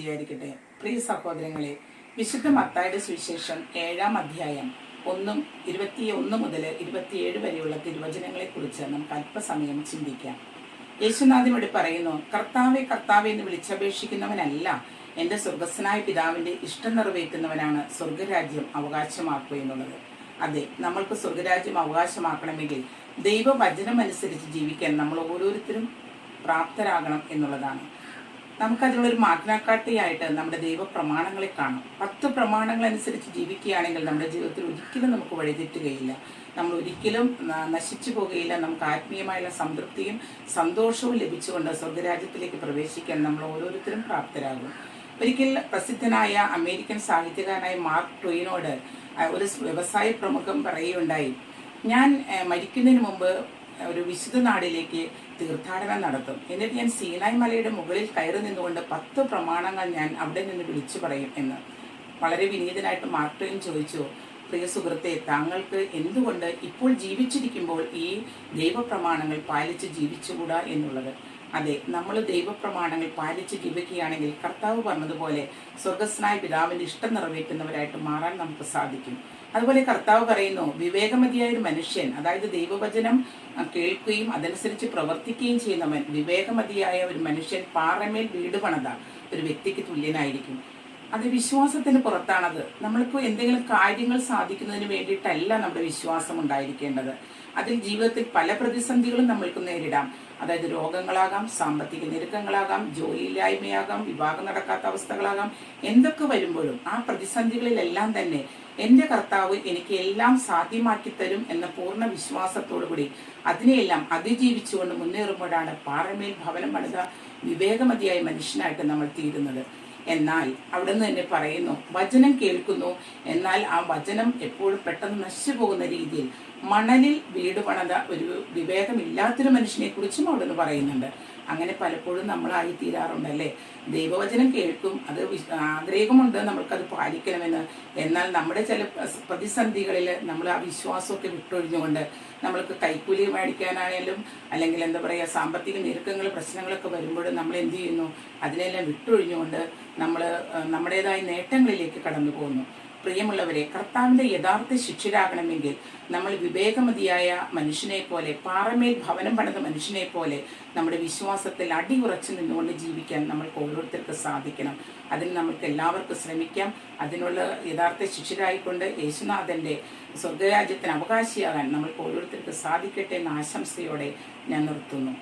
സ്തുതിയായിരിക്കട്ടെ. പ്രിയ സഹോദരങ്ങളെ, വിശുദ്ധ മത്തായിയുടെ സുവിശേഷം 7-ാം അധ്യായം 21 മുതൽ 27 വരെയുള്ള തിരുവചനങ്ങളെ കുറിച്ച് നമുക്ക് അല്പസമയം ചിന്തിക്കാം. യേശുനാഥനോട് പറയുന്നു, കർത്താവെ കർത്താവെ എന്ന് വിളിച്ചപേക്ഷിക്കുന്നവനല്ല എൻ്റെ സ്വർഗസ്വനായ പിതാവിൻ്റെ ഇഷ്ടം നിറവേറ്റുന്നവനാണ് സ്വർഗരാജ്യം അവകാശമാക്കുക എന്നുള്ളത്. അതെ, നമ്മൾക്ക് സ്വർഗരാജ്യം അവകാശമാക്കണമെങ്കിൽ ദൈവവചനം അനുസരിച്ച് ജീവിക്കാൻ നമ്മൾ ഓരോരുത്തരും പ്രാപ്തരാകണം എന്നുള്ളതാണ്. നമുക്കതിനുള്ളൊരു മാഗ്നാക്കാട്ടിയായിട്ട് നമ്മുടെ ദൈവപ്രമാണങ്ങളെ കാണും. 10 പ്രമാണങ്ങൾ അനുസരിച്ച് ജീവിക്കുകയാണെങ്കിൽ നമ്മുടെ ജീവിതത്തിൽ ഒരിക്കലും നമുക്ക് വഴിതെറ്റുകയില്ല. നമ്മൾ ഒരിക്കലും നശിച്ചു പോകുകയില്ല. നമുക്ക് ആത്മീയമായുള്ള സംതൃപ്തിയും സന്തോഷവും ലഭിച്ചുകൊണ്ട് സ്വർഗരാജ്യത്തിലേക്ക് പ്രവേശിക്കാൻ നമ്മൾ ഓരോരുത്തരും പ്രാപ്തരാകും. ഒരിക്കൽ പ്രസിദ്ധനായ അമേരിക്കൻ സാഹിത്യകാരനായ മാർക്ക് ട്വെയിനോട് ഒരു വ്യവസായ പ്രമുഖൻ പറയുകയുണ്ടായി, ഞാൻ മരിക്കുന്നതിന് മുമ്പ് ഒരു വിശുദ്ധ നാടിലേക്ക് തീർത്ഥാടനം നടത്തും. എന്നിട്ട് ഞാൻ സീനായ് മലയുടെ മുകളിൽ കയറി നിന്നുകൊണ്ട് 10 പ്രമാണങ്ങൾ ഞാൻ അവിടെ നിന്ന് വിളിച്ചു പറയും എന്ന്. വളരെ വിനീതനായിട്ട് മാർക്ക് ട്വെയിൻ ചോദിച്ചു, പ്രിയ സുഹൃത്തെ, താങ്കൾക്ക് എന്തുകൊണ്ട് ഇപ്പോൾ ജീവിച്ചിരിക്കുമ്പോൾ ഈ ദൈവപ്രമാണങ്ങൾ പാലിച്ച് ജീവിച്ചുകൂടാ എന്നുള്ളത്? അതെ, നമ്മൾ ദൈവപ്രമാണങ്ങൾ പാലിച്ച് ജീവിക്കുകയാണെങ്കിൽ കർത്താവ് പറഞ്ഞതുപോലെ സ്വർഗസ്വനായ പിതാവിൻ്റെ ഇഷ്ടം നിറവേറ്റുന്നവരായിട്ട് മാറാൻ നമുക്ക് സാധിക്കും. അതുപോലെ കർത്താവ് പറയുന്നു, വിവേകമതിയായ ഒരു മനുഷ്യൻ, അതായത് ദൈവവചനം കേൾക്കുകയും അതനുസരിച്ച് പ്രവർത്തിക്കുകയും ചെയ്യുന്നവൻ, വിവേകമതിയായ ഒരു മനുഷ്യൻ പാറമേൽ വീട് പണിത ഒരു വ്യക്തിക്ക് തുല്യനായിരിക്കും. അത് വിശ്വാസത്തിന് പുറത്താണത്. നമ്മൾക്ക് എന്തെങ്കിലും കാര്യങ്ങൾ സാധിക്കുന്നതിന് വേണ്ടിയിട്ടല്ല നമ്മുടെ വിശ്വാസം ഉണ്ടായിരിക്കേണ്ടത്. അതിൽ ജീവിതത്തിൽ പല പ്രതിസന്ധികളും നമ്മൾക്ക് നേരിടാം. അതായത് രോഗങ്ങളാകാം, സാമ്പത്തിക ഞെരുക്കങ്ങളാകാം, ജോലിയില്ലായ്മയാകാം, വിവാഹം നടക്കാത്ത അവസ്ഥകളാകാം. എന്തൊക്കെ വരുമ്പോഴും ആ പ്രതിസന്ധികളിലെല്ലാം തന്നെ എൻ്റെ കർത്താവ് എനിക്ക് എല്ലാം സാധ്യമാക്കി തരും എന്ന പൂർണ്ണ വിശ്വാസത്തോടു കൂടി അതിനെയെല്ലാം അതിജീവിച്ചുകൊണ്ട് മുന്നേറുമ്പോഴാണ് പാറമേൽ ഭവനം പണിത വിവേകമതിയായ മനുഷ്യനായിട്ട് നമ്മൾ തീരുന്നത്. എന്നാൽ അവിടെ നിന്ന് തന്നെ പറയുന്നു, വചനം കേൾക്കുന്നു, എന്നാൽ ആ വചനം എപ്പോഴും പെട്ടെന്ന് നശിച്ചു പോകുന്ന രീതിയിൽ മണലിൽ വീട് പണിത ഒരു വിവേകമില്ലാത്തൊരു മനുഷ്യനെ കുറിച്ചും അവിടെ നിന്ന് പറയുന്നുണ്ട്. അങ്ങനെ പലപ്പോഴും നമ്മളായി തീരാറുണ്ടല്ലേ. ദൈവവചനം കേൾക്കും, അത് ആഗ്രഹമുണ്ട് നമ്മൾക്കത് പാലിക്കണമെന്ന്. എന്നാൽ നമ്മുടെ ചില പ്രതിസന്ധികളിൽ നമ്മൾ ആ വിശ്വാസമൊക്കെ വിട്ടൊഴിഞ്ഞുകൊണ്ട് നമ്മൾക്ക് കൈക്കൂലി മേടിക്കാനായാലും അല്ലെങ്കിൽ എന്താ പറയുക, സാമ്പത്തിക ഞെരുക്കങ്ങൾ പ്രശ്നങ്ങളൊക്കെ വരുമ്പോഴും നമ്മൾ എന്ത് ചെയ്യുന്നു, അതിനെല്ലാം വിട്ടൊഴിഞ്ഞുകൊണ്ട് നമ്മൾ നമ്മുടേതായ നേട്ടങ്ങളിലേക്ക് കടന്നു പോകുന്നു. പ്രിയമുള്ളവരെ, കർത്താവിൻ്റെ യഥാർത്ഥ ശിഷ്യരാകണമെങ്കിൽ നമ്മൾ വിവേകമതിയായ മനുഷ്യനെ പോലെ, പാറമേൽ ഭവനം പണിത മനുഷ്യനെ പോലെ നമ്മുടെ വിശ്വാസത്തിൽ അടിയുറച്ചു നിന്നുകൊണ്ട് ജീവിക്കാൻ നമ്മൾക്ക് ഓരോരുത്തർക്ക് സാധിക്കണം. അതിന് നമ്മൾക്ക് എല്ലാവർക്കും ശ്രമിക്കാം. അതിനുള്ള യഥാർത്ഥ ശിഷ്യരായിക്കൊണ്ട് യേശുനാഥൻ്റെ സ്വർഗരാജ്യത്തിന് അവകാശിയാകാൻ നമ്മൾക്ക് ഓരോരുത്തർക്ക് സാധിക്കട്ടെ എന്ന ആശംസയോടെ ഞാൻ നിർത്തുന്നു.